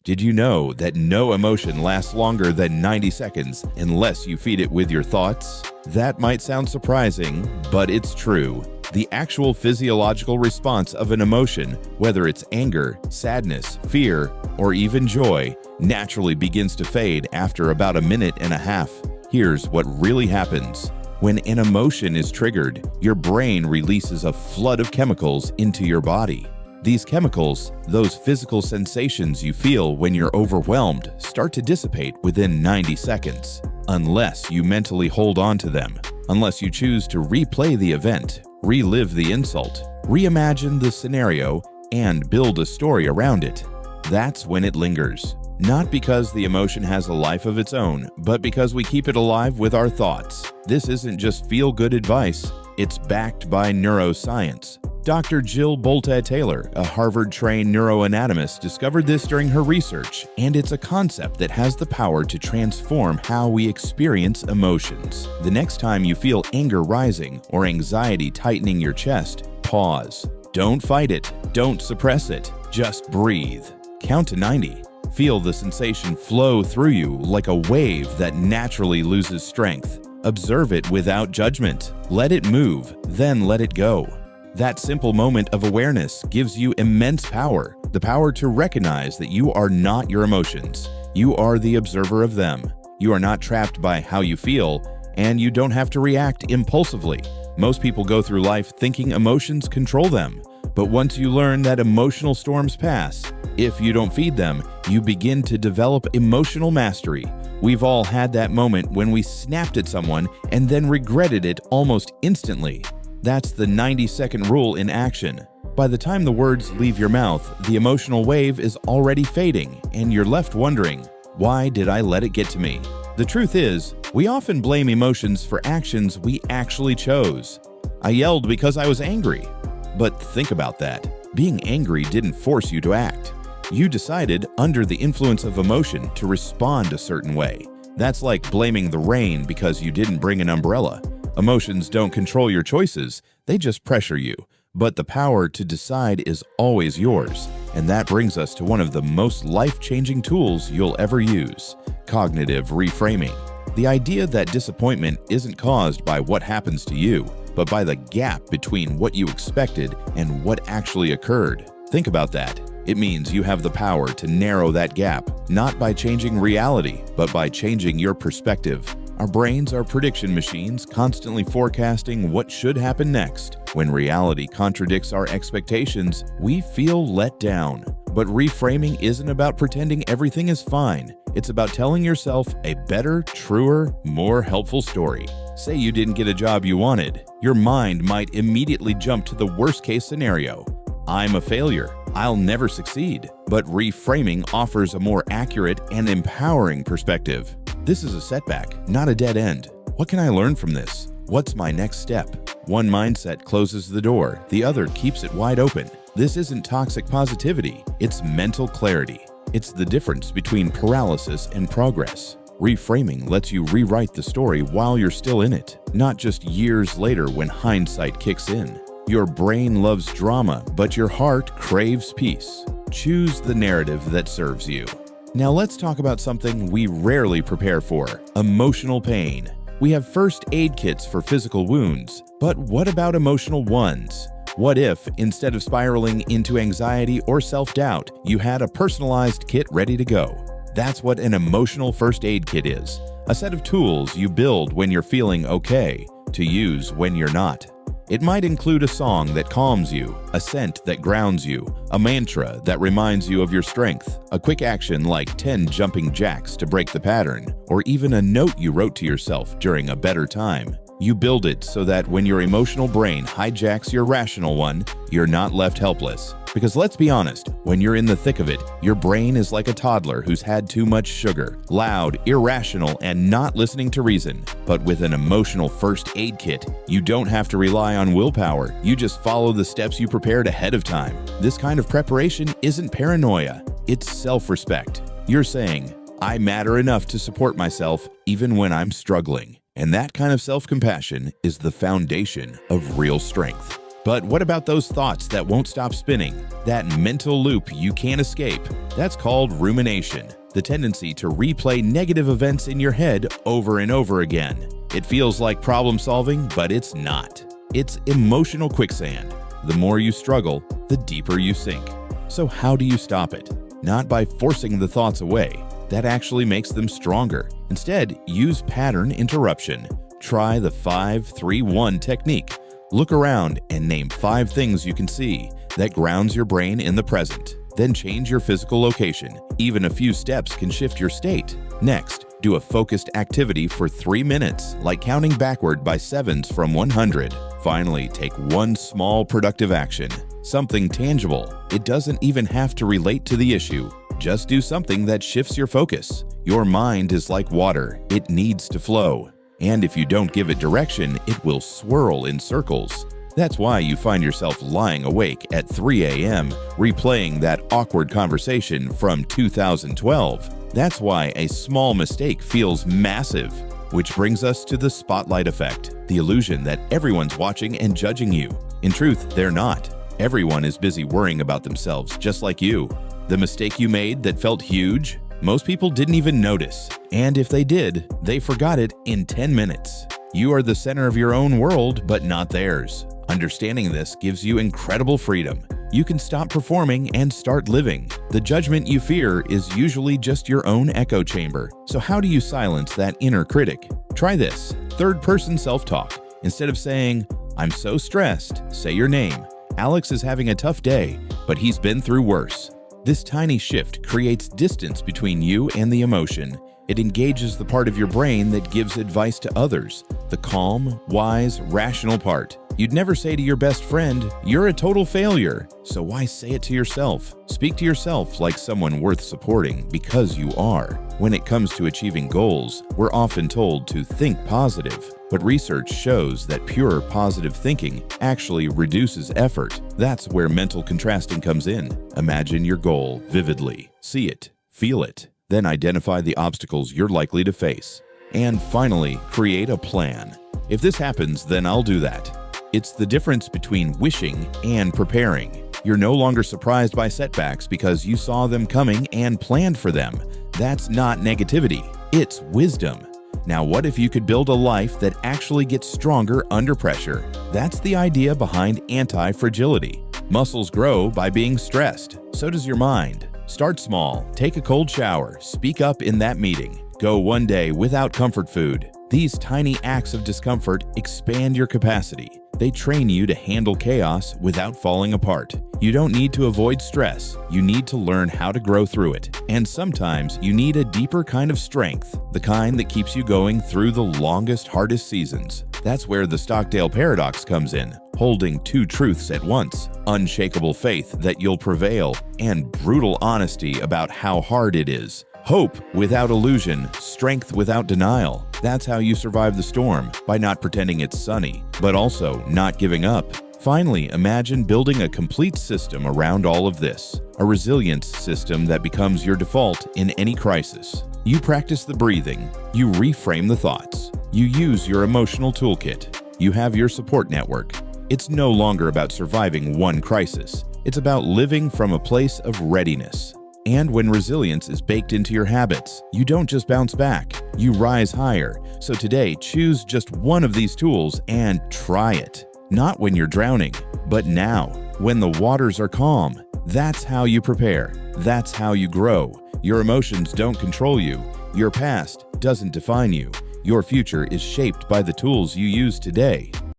Did you know that no emotion lasts longer than 90 seconds unless you feed it with your thoughts? That might sound surprising, but it's true. The actual physiological response of an emotion, whether it's anger, sadness, fear, or even joy, naturally begins to fade after about a minute and a half. Here's what really happens. When an emotion is triggered, your brain releases a flood of chemicals into your body. These chemicals, those physical sensations you feel when you're overwhelmed, start to dissipate within 90 seconds, unless you mentally hold on to them, unless you choose to replay the event, relive the insult, reimagine the scenario, and build a story around it. That's when it lingers. Not because the emotion has a life of its own, but because we keep it alive with our thoughts. This isn't just feel-good advice, it's backed by neuroscience. Dr. Jill Bolte-Taylor, a Harvard-trained neuroanatomist, discovered this during her research, and it's a concept that has the power to transform how we experience emotions. The next time you feel anger rising or anxiety tightening your chest, pause. Don't fight it. Don't suppress it. Just breathe. Count to 90. Feel the sensation flow through you like a wave that naturally loses strength. Observe it without judgment. Let it move, then let it go. That simple moment of awareness gives you immense power, the power to recognize that you are not your emotions. You are the observer of them. You are not trapped by how you feel, and you don't have to react impulsively. Most people go through life thinking emotions control them. But once you learn that emotional storms pass, if you don't feed them, you begin to develop emotional mastery. We've all had that moment when we snapped at someone and then regretted it almost instantly. That's the 90-second rule in action. By the time the words leave your mouth, the emotional wave is already fading, and you're left wondering, why did I let it get to me? The truth is, we often blame emotions for actions we actually chose. I yelled because I was angry. But think about that. Being angry didn't force you to act. You decided, under the influence of emotion, to respond a certain way. That's like blaming the rain because you didn't bring an umbrella. Emotions don't control your choices, they just pressure you. But the power to decide is always yours. And that brings us to one of the most life-changing tools you'll ever use: cognitive reframing. The idea that disappointment isn't caused by what happens to you, but by the gap between what you expected and what actually occurred. Think about that. It means you have the power to narrow that gap, not by changing reality, but by changing your perspective. Our brains are prediction machines, constantly forecasting what should happen next. When reality contradicts our expectations, we feel let down. But reframing isn't about pretending everything is fine. It's about telling yourself a better, truer, more helpful story. Say you didn't get a job you wanted. Your mind might immediately jump to the worst-case scenario. I'm a failure. I'll never succeed. But reframing offers a more accurate and empowering perspective. This is a setback, not a dead end. What can I learn from this? What's my next step? One mindset closes the door, the other keeps it wide open. This isn't toxic positivity, it's mental clarity. It's the difference between paralysis and progress. Reframing lets you rewrite the story while you're still in it, not just years later when hindsight kicks in. Your brain loves drama, but your heart craves peace. Choose the narrative that serves you. Now let's talk about something we rarely prepare for: emotional pain. We have first aid kits for physical wounds, but what about emotional ones? What if, instead of spiraling into anxiety or self-doubt, you had a personalized kit ready to go? That's what an emotional first aid kit is. A set of tools you build when you're feeling okay, to use when you're not. It might include a song that calms you, a scent that grounds you, a mantra that reminds you of your strength, a quick action like 10 jumping jacks to break the pattern, or even a note you wrote to yourself during a better time. You build it so that when your emotional brain hijacks your rational one, you're not left helpless. Because let's be honest, when you're in the thick of it, your brain is like a toddler who's had too much sugar, loud, irrational, and not listening to reason. But with an emotional first aid kit, you don't have to rely on willpower. You just follow the steps you prepared ahead of time. This kind of preparation isn't paranoia, it's self-respect. You're saying, I matter enough to support myself even when I'm struggling. And that kind of self-compassion is the foundation of real strength. But what about those thoughts that won't stop spinning? That mental loop you can't escape? That's called rumination, the tendency to replay negative events in your head over and over again. It feels like problem solving, but it's not. It's emotional quicksand. The more you struggle, the deeper you sink. So how do you stop it? Not by forcing the thoughts away. That actually makes them stronger. Instead, use pattern interruption. Try the 5-3-1 technique. Look around and name 5 things you can see that grounds your brain in the present. Then change your physical location. Even a few steps can shift your state. Next, do a focused activity for 3 minutes, like counting backward by 7s from 100. Finally, take one small productive action, something tangible. It doesn't even have to relate to the issue. Just do something that shifts your focus. Your mind is like water. It needs to flow. And if you don't give it direction, it will swirl in circles. That's why you find yourself lying awake at 3 a.m., replaying that awkward conversation from 2012. That's why a small mistake feels massive. Which brings us to the spotlight effect, the illusion that everyone's watching and judging you. In truth, they're not. Everyone is busy worrying about themselves, just like you. The mistake you made that felt huge, most people didn't even notice. And if they did, they forgot it in 10 minutes. You are the center of your own world, but not theirs. Understanding this gives you incredible freedom. You can stop performing and start living. The judgment you fear is usually just your own echo chamber. So how do you silence that inner critic? Try this: third-person self-talk. Instead of saying, "I'm so stressed," say your name. Alex is having a tough day, but he's been through worse. This tiny shift creates distance between you and the emotion. It engages the part of your brain that gives advice to others, the calm, wise, rational part. You'd never say to your best friend, "You're a total failure." So why say it to yourself? Speak to yourself like someone worth supporting, because you are. When it comes to achieving goals, we're often told to think positive. But research shows that pure positive thinking actually reduces effort. That's where mental contrasting comes in. Imagine your goal vividly. See it. Feel it. Then identify the obstacles you're likely to face. And finally, create a plan. If this happens, then I'll do that. It's the difference between wishing and preparing. You're no longer surprised by setbacks because you saw them coming and planned for them. That's not negativity. It's wisdom. Now, what if you could build a life that actually gets stronger under pressure? That's the idea behind anti-fragility. Muscles grow by being stressed. So does your mind. Start small. Take a cold shower. Speak up in that meeting. Go one day without comfort food. These tiny acts of discomfort expand your capacity. They train you to handle chaos without falling apart. You don't need to avoid stress. You need to learn how to grow through it. And sometimes you need a deeper kind of strength, the kind that keeps you going through the longest, hardest seasons. That's where the Stockdale paradox comes in, holding two truths at once: unshakable faith that you'll prevail, and brutal honesty about how hard it is. Hope without illusion, strength without denial. That's how you survive the storm, by not pretending it's sunny, but also not giving up. Finally, imagine building a complete system around all of this, a resilience system that becomes your default in any crisis. You practice the breathing, you reframe the thoughts, you use your emotional toolkit, you have your support network. It's no longer about surviving one crisis, it's about living from a place of readiness. And when resilience is baked into your habits, you don't just bounce back, you rise higher. So today, choose just one of these tools and try it. Not when you're drowning, but now, when the waters are calm. That's how you prepare. That's how you grow. Your emotions don't control you. Your past doesn't define you. Your future is shaped by the tools you use today.